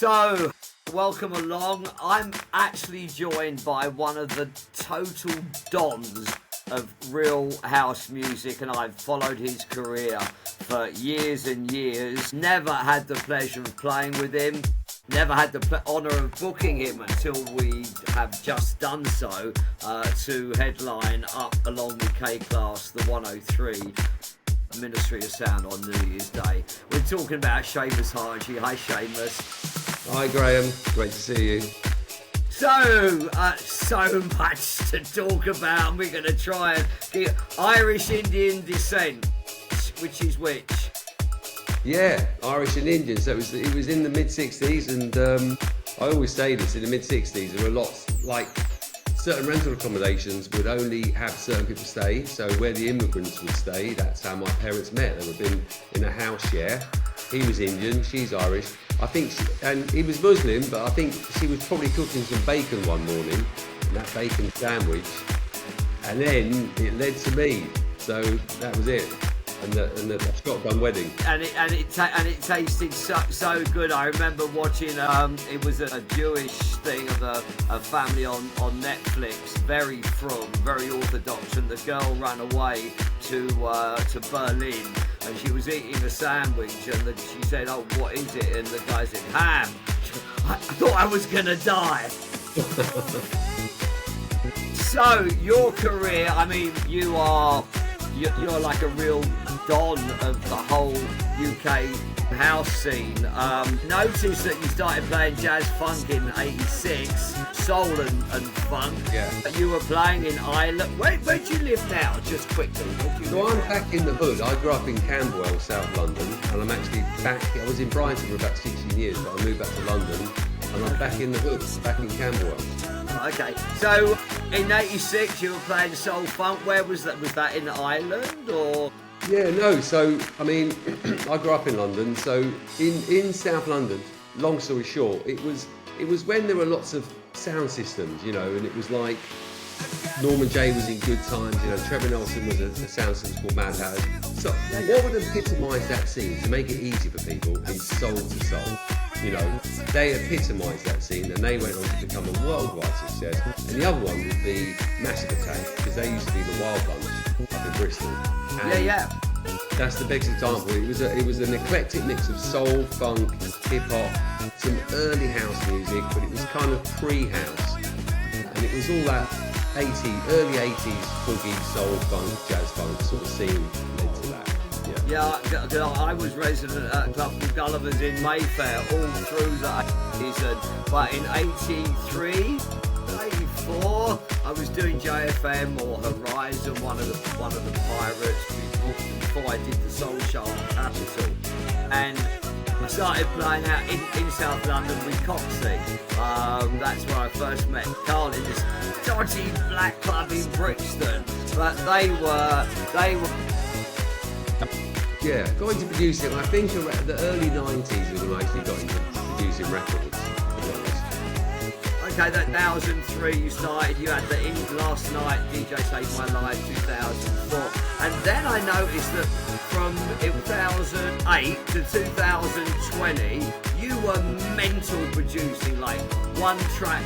So, welcome along. I'm actually joined by one of the total dons of real house music, and I've followed his career for years and years. Never had the pleasure of playing with him. Never had the honour of booking him until we have just done so to headline up along with K-Class, the 103 Ministry of Sound on New Year's Day. We're talking about Seamus Haji. Hi, Seamus. Hi, Graham. Great to see you. So much to talk about, and we're going to try and get Irish Indian descent. Which is which? Yeah, Irish and Indian. So it was in the mid-60s, and I always say this, in the mid-60s there were lots, like, certain rental accommodations would only have certain people stay. So where the immigrants would stay, that's how my parents met. They would have been in a house share. He was Indian, she's Irish. I think, and he was Muslim, but I think she was probably cooking some bacon one morning, and that bacon sandwich, and then it led to me. So that was it. And the shotgun wedding, and it tasted so good. I remember watching. It was a Jewish thing of a family on Netflix, very very orthodox, and the girl ran away to Berlin, and she was eating a sandwich, and she said, "Oh, what is it?" And the guy said, "Ham." I thought I was gonna die. So your career, I mean, you're like a real don of the whole UK house scene. Noticed that you started playing jazz funk in '86, soul and funk. Yeah. You were playing in Ireland. Where do you live now? Just quickly. So I'm back in the hood. I grew up in Camberwell, South London, and I'm actually back. I was in Brighton for about 16 years, but I moved back to London, and I'm back in the hood, back in Camberwell. Okay, so in '86 you were playing soul funk. Where was that? Was that in Ireland or? Yeah, no. So I mean, I grew up in London. So in South London, long story short, it was when there were lots of sound systems, you know, and it was like Norman Jay was in good times. You know, Trevor Nelson was a sound system called Mad Hatters. So what would epitomise that scene to make it easy for people is Soul to Soul. You know, they epitomised that scene, and they went on to become a worldwide success. And the other one would be Massive Attack, because they used to be the Wild Bunch up in Bristol. And yeah. That's the best example. It was an eclectic mix of soul, funk, hip hop, some early house music, but it was kind of pre-house, and it was all that early 80s boogie, soul, funk, jazz funk sort of scene led to that. Yeah, I was resident at a club called Gulliver's in Mayfair all through the 80s, but in '83, '84, I was doing JFM or Horizon, one of the pirates before I did the Soul Show on Capital, and I started playing out in South London with Coxie. That's where I first met Carl in this dodgy black club in Brixton, but they were. Yeah, got into producing. I think around the early 90s was when I actually got into producing records, to be honest. Okay, that 2003 you started, you had the In Last Night, DJ Saved My Life 2004, and then I noticed that from 2008 to 2020, you were mental producing, like one track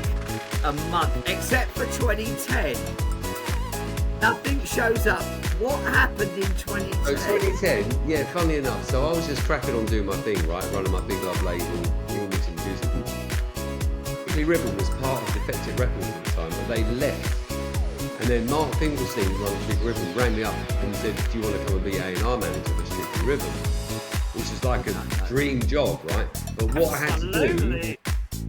a month, except for 2010. Nothing shows up. What happened in 2010? So 2010, yeah, funny enough. So I was just cracking on doing my thing, right, running my Big Love label, all mixing music. Strictly Rhythm was part of Defected Records at the time, but they left. And then Mark Finkelstein, who runs Strictly Rhythm, rang me up and said, "Do you want to come and be A&R manager for Strictly Rhythm?" Which is like a dream job, right? But what I had to do,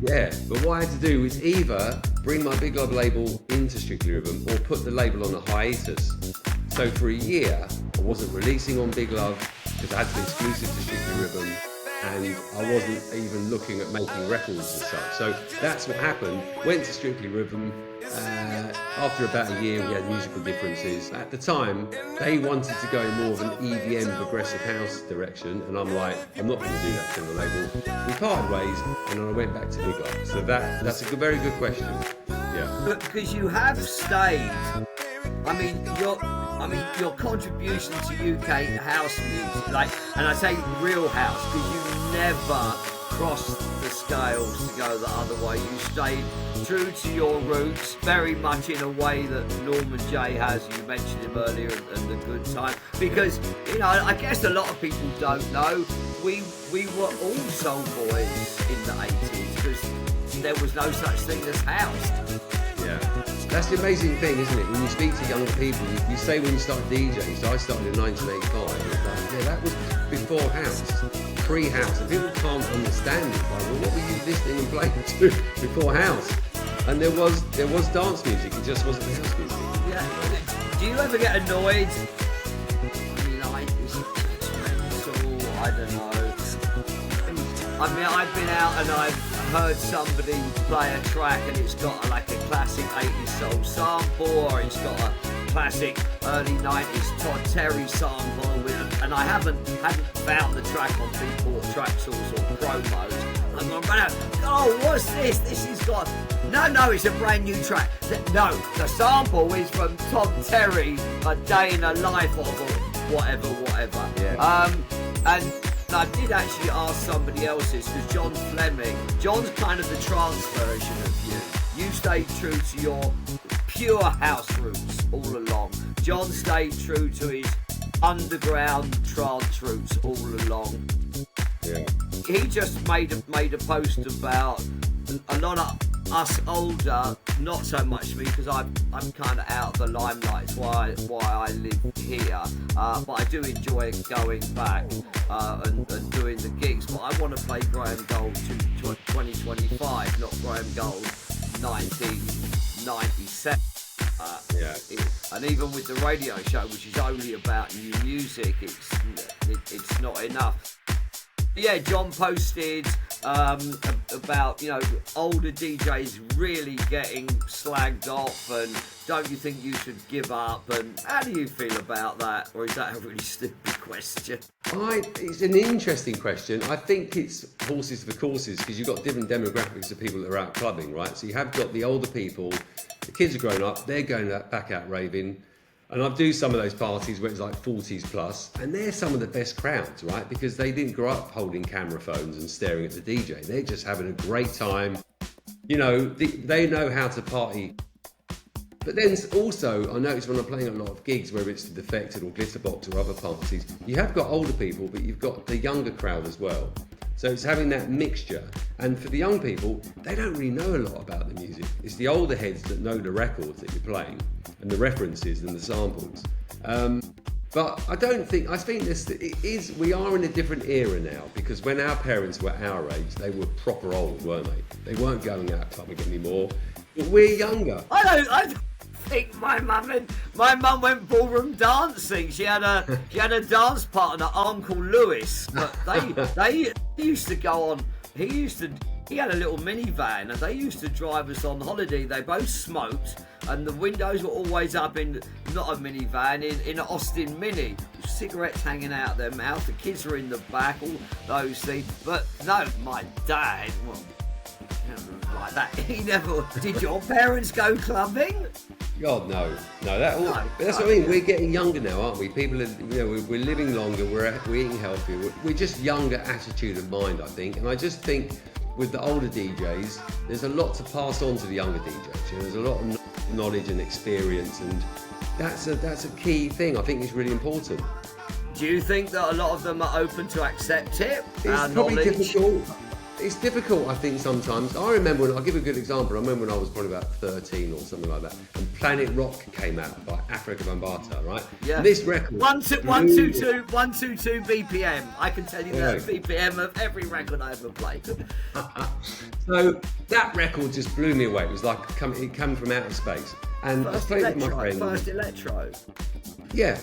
what I had to do was either bring my Big Love label into Strictly Rhythm or put the label on a hiatus. So for a year, I wasn't releasing on Big Love because I had to be exclusive to Strictly Rhythm, and I wasn't even looking at making records as such. So that's what happened. Went to Strictly Rhythm. After about a year, we had musical differences. At the time, they wanted to go in more of an EDM progressive house direction, and I'm like, I'm not going to do that to the label. We parted ways, and then I went back to Big Love. So that's a very good question. Yeah. But because you have stayed, I mean, your contribution to UK house music, like, and I say real house because you never crossed the scales to go the other way. You stayed true to your roots, very much in a way that Norman J has. You mentioned him earlier, and the good time. Because, you know, I guess a lot of people don't know, we were all soul boys in the 80s, because there was no such thing as house. Yeah. That's the amazing thing, isn't it? When you speak to younger people, you say when you start DJing, so I started in 1985, and it's like, yeah, that was before house, pre-house, and people can't understand it. Like, well, what were you listening and playing to before house? And there was dance music, it just wasn't house music. Yeah. Do you ever get annoyed? I mean, like, is it judgmental? I don't know. I mean, I've been out and I've heard somebody play a track and it's got like a classic 80s soul sample, or it's got a classic early 90s Todd Terry sample, and I hadn't found the track on Beatport Track Source or promos. I'm going, oh, what's this? This has got... No, it's a brand new track. No, the sample is from Todd Terry, A Day in the Life of, or whatever. Yeah. And I did actually ask somebody else this, because John Fleming, John's kind of the trance version of you. You stayed true to your pure house roots all along. John stayed true to his underground trance roots all along. Yeah. He just made a post about a lot of us older, not so much me, because I'm kind of out of the limelight. It's why I live here, but I do enjoy going back and doing the gigs. But I want to play Graham Gold to 2025, not Graham Gold 1997. And even with the radio show, which is only about new music, it's not enough. Yeah, John posted about, you know, older DJs really getting slagged off, and don't you think you should give up? And how do you feel about that? Or is that a really stupid question? It's an interesting question. I think it's horses for courses, because you've got different demographics of people that are out clubbing, right? So you have got the older people, the kids are grown up, they're going back out raving. And I do some of those parties where it's like 40s plus, and they're some of the best crowds, right? Because they didn't grow up holding camera phones and staring at the DJ. They're just having a great time. You know, they know how to party. But then also, I notice when I'm playing a lot of gigs, whether it's the Defected or Glitterbox or other parties, you have got older people, but you've got the younger crowd as well. So it's having that mixture. And for the young people, they don't really know a lot about the music. It's the older heads that know the records that you're playing, and the references and the samples. But I think we are in a different era now, because when our parents were our age, they were proper old, weren't they? They weren't going out clubbing anymore. But we're younger. I don't think my mum went ballroom dancing. She had a dance partner, Uncle Lewis. But they used to go on. He had a little minivan, and they used to drive us on holiday. They both smoked, and the windows were always up in, not a minivan, in an Austin Mini, with cigarettes hanging out their mouth. The kids were in the back, all those things. But no, my dad, well, like that. He never. Did your parents go clubbing? God, no. That's what I mean. We're getting younger now, aren't we? People are, we're living longer. We're eating healthier. We're just younger attitude of mind, I think. And I just think with the older DJs, there's a lot to pass on to the younger DJs. There's a lot of knowledge and experience, and that's a key thing. I think it's really important. Do you think that a lot of them are open to accept it? It's probably difficult. It's difficult, I think, sometimes. I remember I'll give a good example. I remember when I was probably about 13 or something like that, and Planet Rock came out by Africa Bambaataa, right? Yeah. And this record... 122 BPM. I can tell you the BPM of every record I ever played. So that record just blew me away. It was like it came from outer space. And First I played with my friend. First electro. Yeah.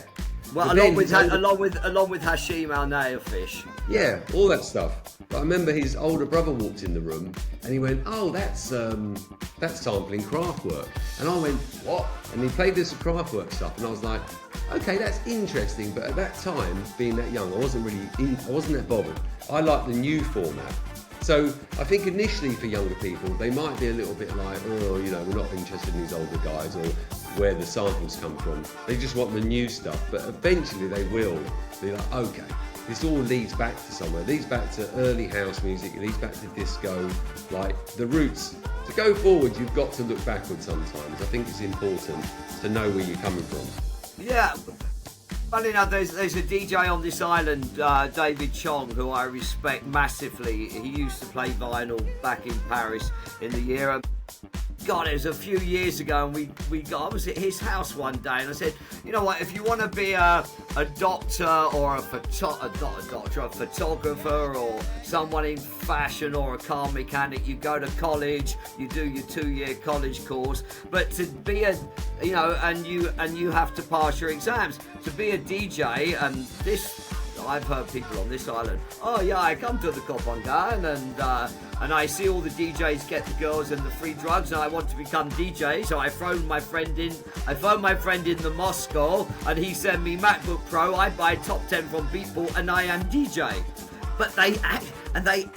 Well, along with Hashim Al Nayafish. Yeah, all that stuff. But I remember his older brother walked in the room and he went, "Oh, that's sampling Kraftwerk." And I went, "What?" And he played this Kraftwerk stuff, and I was like, "Okay, that's interesting." But at that time, being that young, I wasn't that bothered. I liked the new format. So I think initially for younger people, they might be a little bit like, "Oh, we're not interested in these older guys," or where the samples come from. They just want the new stuff. But eventually they will be like, "Okay, this all leads back to somewhere. It leads back to early house music. It leads back to disco, like the roots. To go forward, you've got to look backward sometimes. I think it's important to know where you're coming from. Yeah. Funny enough, there's a DJ on this island, David Chong, who I respect massively. He used to play vinyl back in Paris in the year. God, it was a few years ago, and I was at his house one day, and I said, you know what, if you want to be a doctor or a photographer or someone in fashion or a car mechanic, you go to college, you do your 2-year college course, but to be and you have to pass your exams. To be a DJ, and this, I've heard people on this island, oh yeah, I come to the Kopangan and I see all the DJs get the girls and the free drugs, and I want to become DJ. So I phoned my friend in the Moscow, and he sent me MacBook Pro. I buy top 10 from Beatport, and I am DJ. But they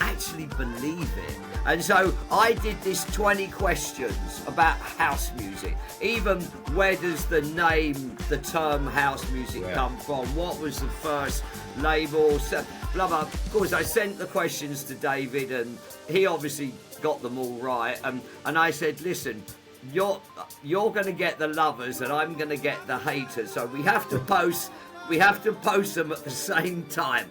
actually believe it. And so I did this 20 questions about house music. Even where does the term house music come from? What was the first label? So, blah, blah. Of course, I sent the questions to David, and he obviously got them all right. And I said, listen, you're going to get the lovers, and I'm going to get the haters. So we have to post them at the same time.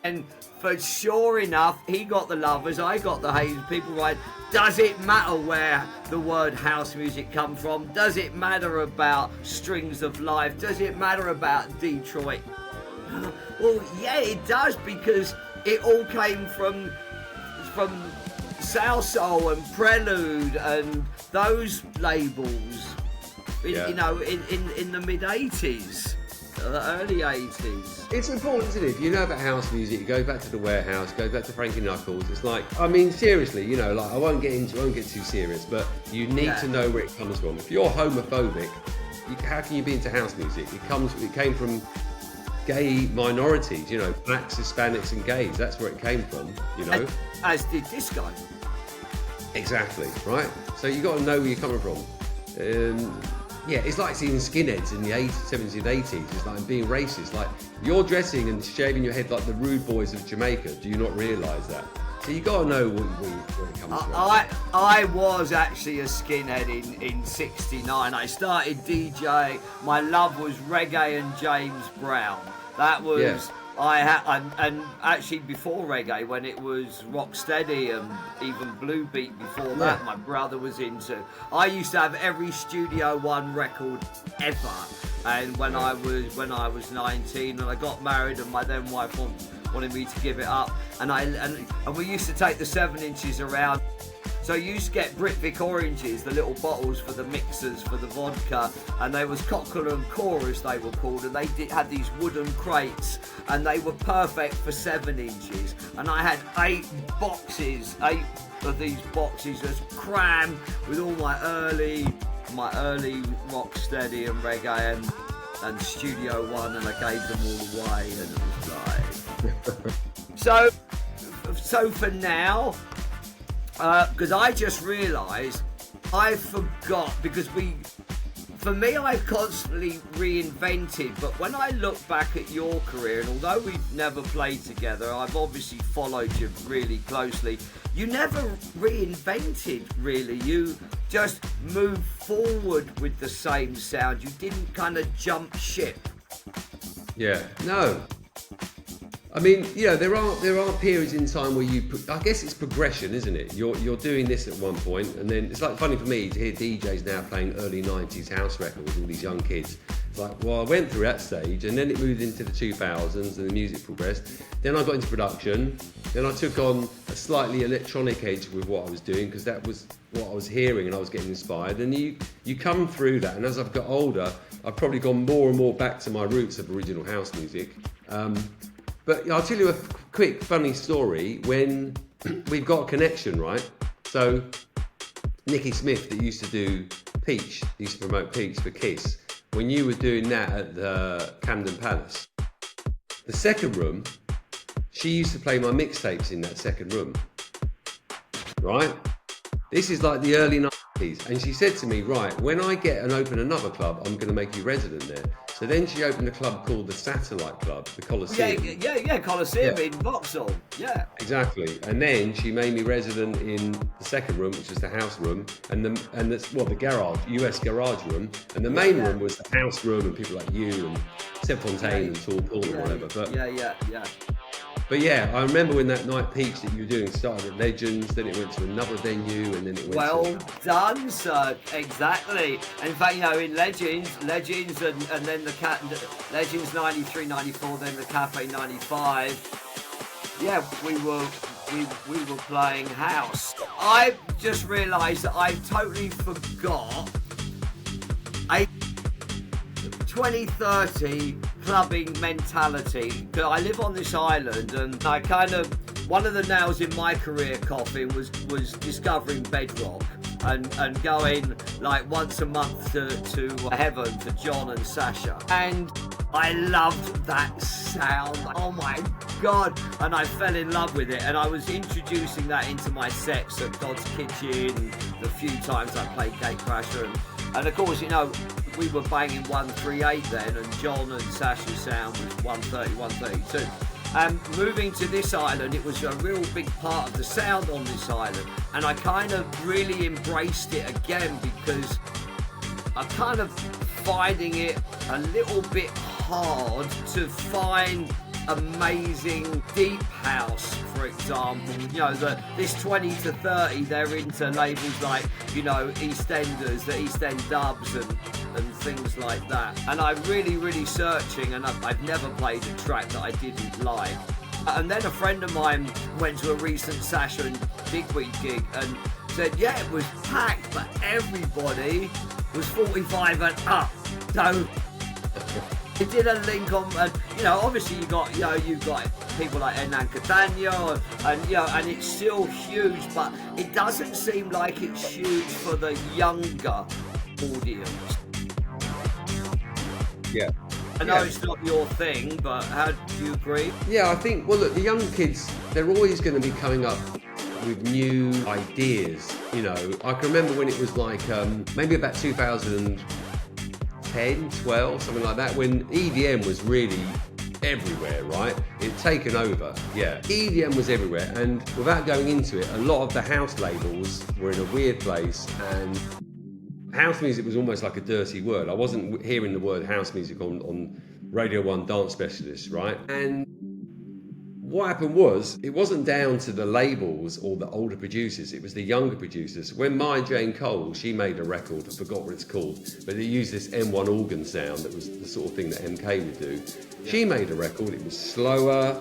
And for sure enough, he got the lovers, I got the haters. People write, does it matter where the word house music come from? Does it matter about Strings of Life? Does it matter about Detroit? Well, yeah, it does, because it all came from Salsoul and Prelude and those labels, in the mid-80s. Early 80s. It's important, isn't it? If you know about house music, it goes back to the Warehouse, goes back to Frankie Knuckles. It's like, I mean, seriously, I won't get too serious, but you need to know where it comes from. If you're homophobic, how can you be into house music? It came from gay minorities, blacks, Hispanics, and gays. That's where it came from, As did disco. Exactly, right? So you got to know where you're coming from. Yeah, it's like seeing skinheads in the 70s and 80s. It's like being racist. Like, you're dressing and shaving your head like the rude boys of Jamaica. Do you not realise that? So you got to know where it comes from. I was actually a skinhead in '69. I started DJ. My love was reggae and James Brown. That was... Yeah. And actually before reggae, when it was rocksteady and even blue beat before that, my brother was into. I used to have every Studio One record ever. And when I was 19, and I got married, and my then wife wanted me to give it up, and we used to take the 7-inches around. So you used to get Britvic oranges, the little bottles for the mixers for the vodka, and they was Cockle and Chorus they were called, and they had these wooden crates, and they were perfect for 7 inches. And I had 8 of these boxes just crammed with all my early rocksteady and reggae and Studio One, and I gave them all away, and it was like so for now. Because I just realised I forgot, because for me, I've constantly reinvented, but when I look back at your career, and although we've never played together, I've obviously followed you really closely, you never reinvented, really. You just moved forward with the same sound. You didn't kind of jump ship. Yeah, no. I mean, there are periods in time where I guess it's progression, isn't it? You're doing this at one point, and then it's like funny for me to hear DJs now playing early 90s house records, all these young kids. It's like, well, I went through that stage, and then it moved into the 2000s, and the music progressed. Then I got into production. Then I took on a slightly electronic edge with what I was doing, because that was what I was hearing, and I was getting inspired. And you come through that, and as I've got older, I've probably gone more and more back to my roots of original house music. But I'll tell you a quick funny story. When we've got a connection, right? So Nicky Smith, that used to do Peach, used to promote Peach for Kiss, when you were doing that at the Camden Palace, the second room, she used to play my mixtapes in that second room, right? This is like the early 90s. And she said to me, right, when I get and open another club, I'm going to make you resident there. So then she opened a club called the Satellite Club, the Coliseum. Yeah, Coliseum in Vauxhall. Yeah. Exactly. And then she made me resident in the second room, which was the house room, and the garage, US garage room. And the main room was the house room and people like you and Seb Fontaine and Tall Paul and whatever. But But yeah, I remember when that night peaks that you were doing started at Legends, then it went to another venue, and then it went done, sir. Exactly. In fact, in Legends, and then Legends 93, 94, then the Cafe 95. Yeah, we were playing house. I just realised that I totally forgot 2030 clubbing mentality. I live on this island, and I one of the nails in my career coffin was discovering Bedrock and going like once a month to Heaven for John and Sasha, and I loved that sound. Oh my god! And I fell in love with it, and I was introducing that into my sets at God's Kitchen the few times I played Gatecrasher, and of course, we were banging 138 then, and John and Sasha's sound was 130, 132. Moving to this island, it was a real big part of the sound on this island, and I kind of really embraced it again because I'm kind of finding it a little bit hard to find amazing deep house, for example. This 20 to 30, they're into labels like, EastEnders, the East End Dubs and things like that. And I'm really searching, and I've never played a track that I didn't like. And then a friend of mine went to a recent Sasha and Digweed gig and said, yeah, it was packed, but everybody was 45 and up. So it did a link on, and obviously you've got people like Hernan Catano, and it's still huge, but it doesn't seem like it's huge for the younger audience. Yeah. I know it's not your thing, but how do you agree? Yeah, I think, well, look, the young kids, they're always going to be coming up with new ideas. I can remember when it was like maybe about 2010, 12, something like that, when EDM was really everywhere, right? It'd taken over. Yeah, EDM was everywhere, and without going into it, a lot of the house labels were in a weird place, and house music was almost like a dirty word. I wasn't hearing the word house music on Radio 1 Dance Specialist, right? And what happened was, it wasn't down to the labels or the older producers, it was the younger producers. When Maya Jane Cole, she made a record, I forgot what it's called, but it used this M1 organ sound that was the sort of thing that MK would do. Yeah. She made a record, it was slower,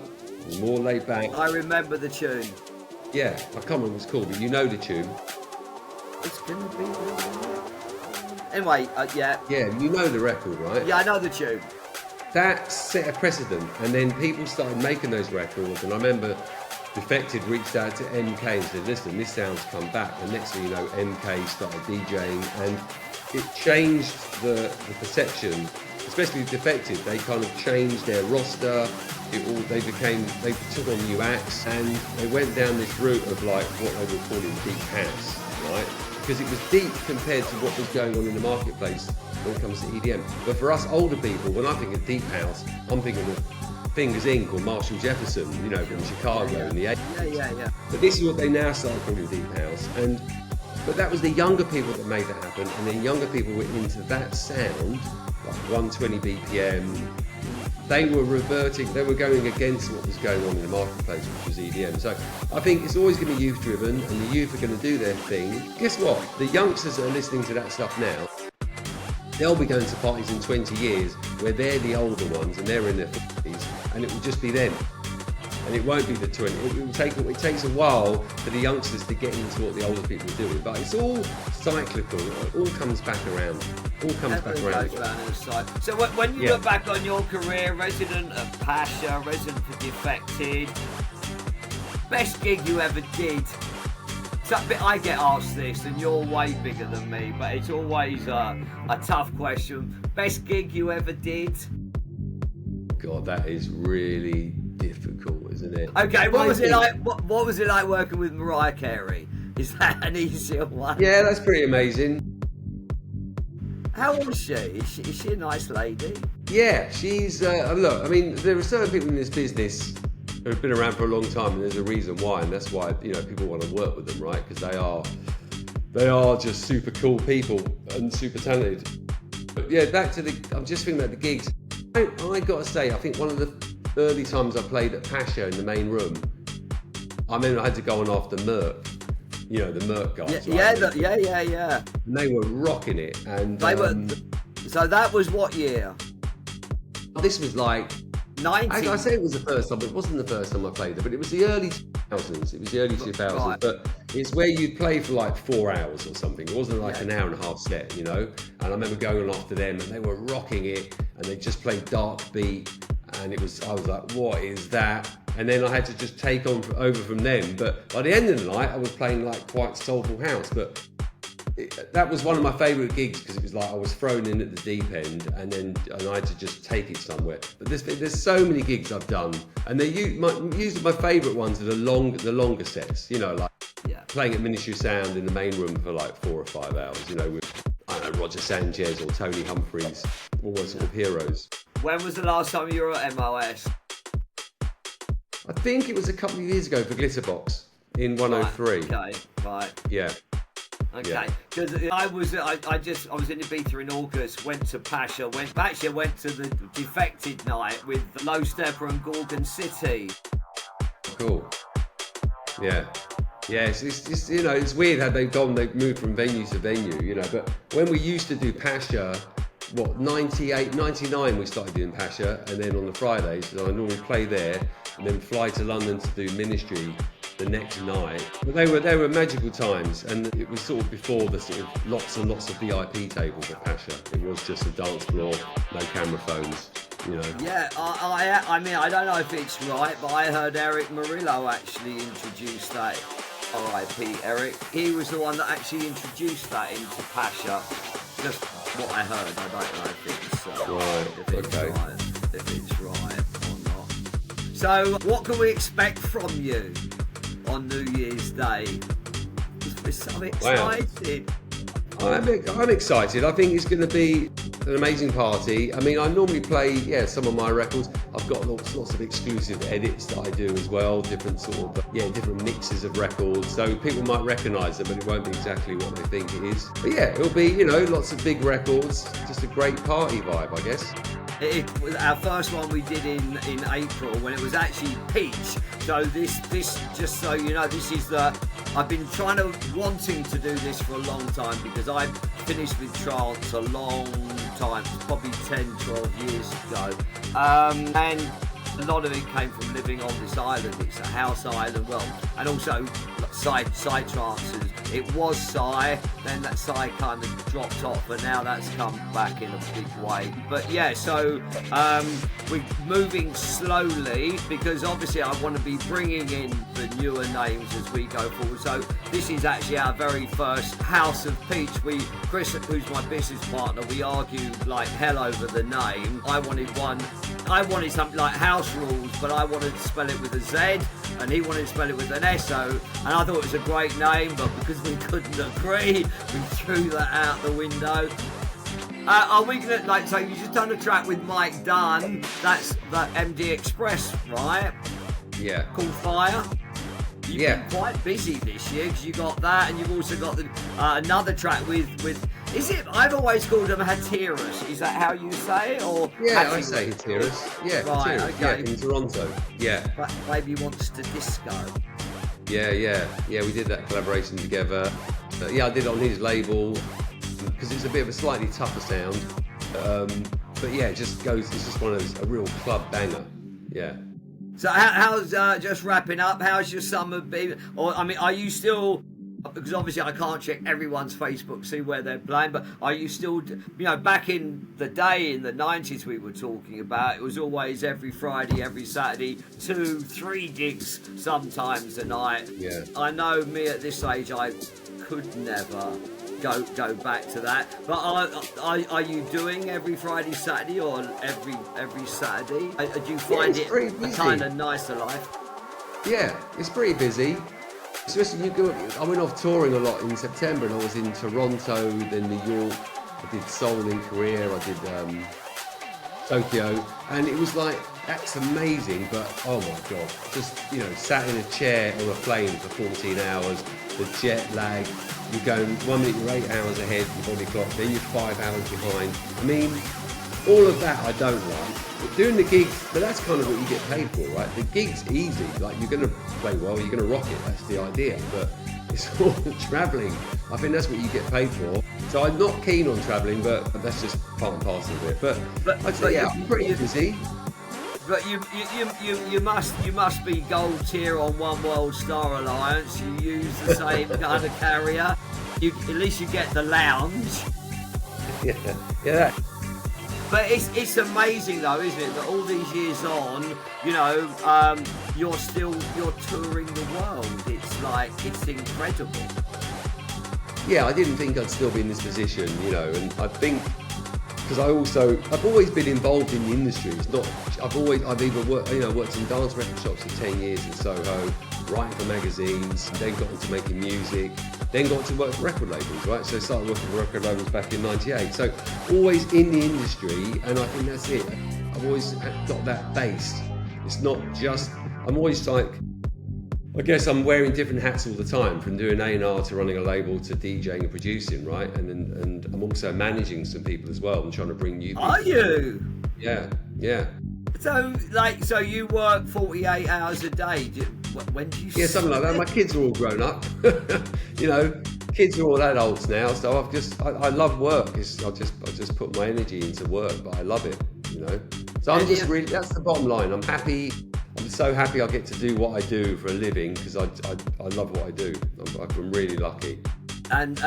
more laid back. I remember the tune. Yeah, I can't remember what it's called, but you know the tune. It's gonna be the... Anyway, yeah. Yeah, you know the record, right? Yeah, I know the tune. That set a precedent, and then people started making those records, and I remember Defected reached out to MK and said, listen, this sound's come back, and next thing you know, MK started DJing, and it changed the perception, especially Defected. They kind of changed their roster, they took on new acts, and they went down this route of like what they were calling deep house, right? Because it was deep compared to what was going on in the marketplace when it comes to EDM. But for us older people, when I think of deep house, I'm thinking of Fingers Inc. or Marshall Jefferson, from Chicago in the 80s. Yeah. But this is what they now start calling deep house. But that was the younger people that made that happen, and then younger people were into that sound, like 120 BPM. They were going against what was going on in the marketplace, which was EDM. So I think it's always going to be youth driven, and the youth are going to do their thing. Guess what? The youngsters that are listening to that stuff now, they'll be going to parties in 20 years where they're the older ones and they're in their 40s, and it will just be them. And it won't be the 20. It takes a while for the youngsters to get into what the older people are doing, but it's all cyclical. It all comes back around. So when you look back on your career, resident of Pasha, resident for Defected, best gig you ever did? I get asked this, and you're way bigger than me, but it's always a tough question. Best gig you ever did? God, that is really difficult, isn't it? Okay, what was it like? What was it like working with Mariah Carey? Is that an easier one? Yeah, that's pretty amazing. How old is she? Is she a nice lady? Yeah, she's, look, I mean, there are certain people in this business who have been around for a long time, and there's a reason why, and that's why, you know, people want to work with them, right? Because they are just super cool people and super talented. But yeah, back to I'm just thinking about the gigs. I got to say, I think one of the early times I played at Pasha in the main room, I mean, I had to go on after Merck. You know, the Merck guys. Yeah, right? yeah. And they were rocking it. And they were. So that was what year? This was like 90. I say it was the first time, but it wasn't the first time I played it. But it was the early 2000s. It was the early 2000s. Right. But it's where you'd play for like 4 hours or something. It wasn't like an hour and a half set, you know. And I remember going on after them, and they were rocking it, and they just played dark beat, and I was like, what is that? And then I had to just take over from them. But by the end of the night, I was playing like quite soulful house. But that was one of my favourite gigs because it was like I was thrown in at the deep end, and I had to just take it somewhere. But there's so many gigs I've done, and usually my favourite ones are the longer sets. You know, like playing at Ministry of Sound in the main room for like 4 or 5 hours. You know, with Roger Sanchez or Tony Humphreys, all those sort of heroes. When was the last time you were at MOS? I think it was a couple of years ago for Glitterbox in 103. Okay, right. Yeah. Okay, because I was in Ibiza in August, went to Pasha, went to the Defected night with Low Stepper and Gorgon City. Cool. Yeah. Yeah, it's you know, it's weird how they've moved from venue to venue, you know, but when we used to do Pasha, 98, 99 we started doing Pasha, and then on the Fridays, I normally play there, and then fly to London to do Ministry the next night. But they were magical times, and it was sort of before the sort of lots and lots of VIP tables at Pasha. It was just a dance floor, no camera phones, you know. Yeah, I mean, I don't know if it's right, but I heard Eric Murillo actually introduce that. R.I.P. Eric. He was the one that actually introduced that into Pasha. Just what I heard. I don't know if it's right or not. So, what can we expect from you on New Year's Day? We're so excited. Wow. I'm excited. I think it's going to be an amazing party. I mean, I normally play, some of my records. I've got lots of exclusive edits that I do as well, different mixes of records. So people might recognise them, but it won't be exactly what they think it is. But yeah, it'll be, lots of big records, just a great party vibe, I guess. It was our first one we did in April when it was actually Peach. So this just so you know, this is I've been wanting to do this for a long time because I finished with trance a long time, probably 10, 12 years ago. And a lot of it came from living on this island. It's a house island, and also side trances. It was Psy, then that Psy kind of dropped off, but now that's come back in a big way. But yeah, so we're moving slowly because obviously I want to be bringing in the newer names as we go forward. So this is actually our very first House of Peach. Chris, who's my business partner, we argued like hell over the name. I wanted something like House Rules, but I wanted to spell it with a Z, and he wanted to spell it with an S-O, and I thought it was a great name, but because we couldn't agree, we threw that out the window. Are we gonna, so you just done a track with Mike Dunn, that's the MD Express, right? Yeah. Called Fire. You've been quite busy this year, because you got that, and you've also got another track with is it? I've always called them Hatteras. Is that how you say it, or? Yeah, I say Hatteras. Yeah, right, Hatteras. okay. Yeah, in Toronto. Yeah. But Baby Wants to Disco. Yeah. We did that collaboration together. I did it on his label because it's a bit of a slightly tougher sound. But yeah, it just goes. It's just one of those, a real club banger. Yeah. So how's just wrapping up? How's your summer been? Or I mean, are you still? Because obviously I can't check everyone's Facebook, see where they're playing, but are you still, back in the day, in the 90s we were talking about, it was always every Friday, every Saturday, 2, 3 gigs sometimes a night. Yeah. I know me at this age, I could never go back to that. But are you doing every Friday, Saturday, or every Saturday? Do you find it a kind of nicer life? Yeah, it's pretty busy. Especially I went off touring a lot in September, and I was in Toronto, then New York. I did Seoul in Korea. I did Tokyo, and it was like, that's amazing, but oh my god, just sat in a chair on a plane for 14 hours, the jet lag, you're going 1 minute you're 8 hours ahead, your body clock, then you're 5 hours behind. I mean, all of that I don't like, but doing the gigs, but that's kind of what you get paid for, right? The gig's easy, like you're going to play well, you're going to rock it, that's the idea, but it's all the travelling. I think that's what you get paid for. So I'm not keen on travelling, but that's just part and parcel of it. But I'd say, yeah, I'm pretty busy. But you must be gold tier on One World Star Alliance. You use the same kind of carrier. At least you get the lounge. Yeah. But it's amazing though, isn't it, that all these years on, you're touring the world. It's incredible. Yeah, I didn't think I'd still be in this position, and I think because I've always been involved in the industry. It's not, I've either worked in dance record shops for 10 years in Soho, writing for magazines, then got into making music, then got to work for record labels, right? So I started working for record labels back in '98. So always in the industry, and I think that's it. I've always got that base. It's not just, I'm always like, I guess I'm wearing different hats all the time, from doing A&R to running a label to DJing and producing, right? And I'm also managing some people as well and trying to bring new people. Are you? Yeah. So you work 48 hours a day. When do you? Yeah, something like that. My kids are all grown up. Kids are all adults now, so I love work. I just put my energy into work, but I love it. So I'm just really, that's the bottom line. I'm happy. I'm so happy I get to do what I do for a living because I love what I do. I'm really lucky. And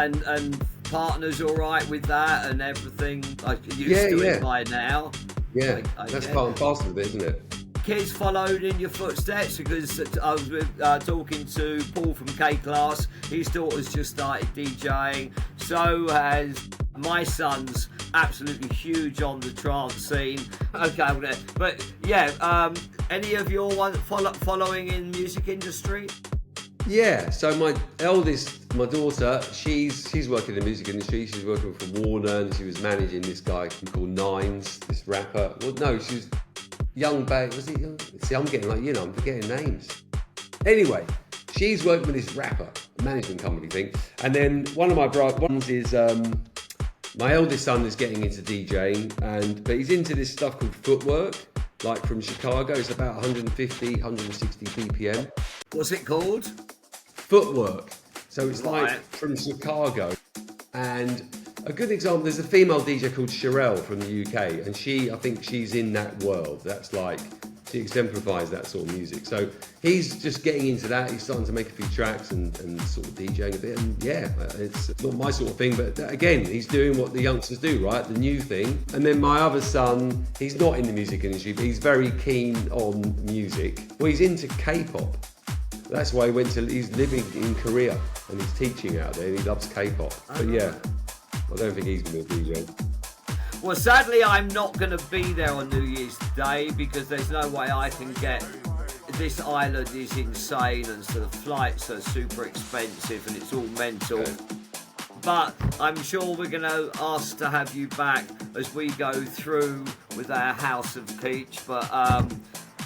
partners all right with that and everything? Like you to it by now? Yeah, that's part and parcel of it, isn't it? Kids followed in your footsteps, because I was talking to Paul from K-Class. His daughter's just started DJing. So has my son's absolutely huge on the trance scene. Okay, but yeah, any of your following in music industry? Yeah, so my daughter, she's working in the music industry. She's working for Warner, and she was managing this guy called Nines, this rapper. Well, no, she was Young Babe. Was it Young? See, I'm getting I'm forgetting names. Anyway, she's working with this rapper, management company thing. And then one of my ones is my eldest son is getting into DJing, but he's into this stuff called footwork, like from Chicago. It's about 150, 160 BPM. What's it called? Footwork. So it's like from Chicago. And a good example, there's a female DJ called Sherelle from the UK, and I think she's in that world. That's like, she exemplifies that sort of music. So he's just getting into that. He's starting to make a few tracks and sort of DJing a bit. And yeah, it's not my sort of thing, but again, he's doing what the youngsters do, right? The new thing. And then my other son, he's not in the music industry, but he's very keen on music. Well, he's into K-pop. That's why he's living in Korea and he's teaching out there, and he loves K-pop. But yeah, I don't think he's going to be a DJ. Well, sadly, I'm not going to be there on New Year's Day because there's no way I can get. This island is insane, and so the flights are super expensive, and it's all mental. Okay. But I'm sure we're going to ask to have you back as we go through with our House of Peach. But I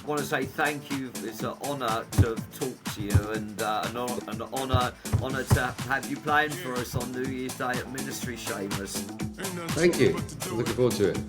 want to say thank you. It's an honour to talk to you, and an honour to have you playing for us on New Year's Day at Ministry, Seamus. Thank you. I'm looking forward to it.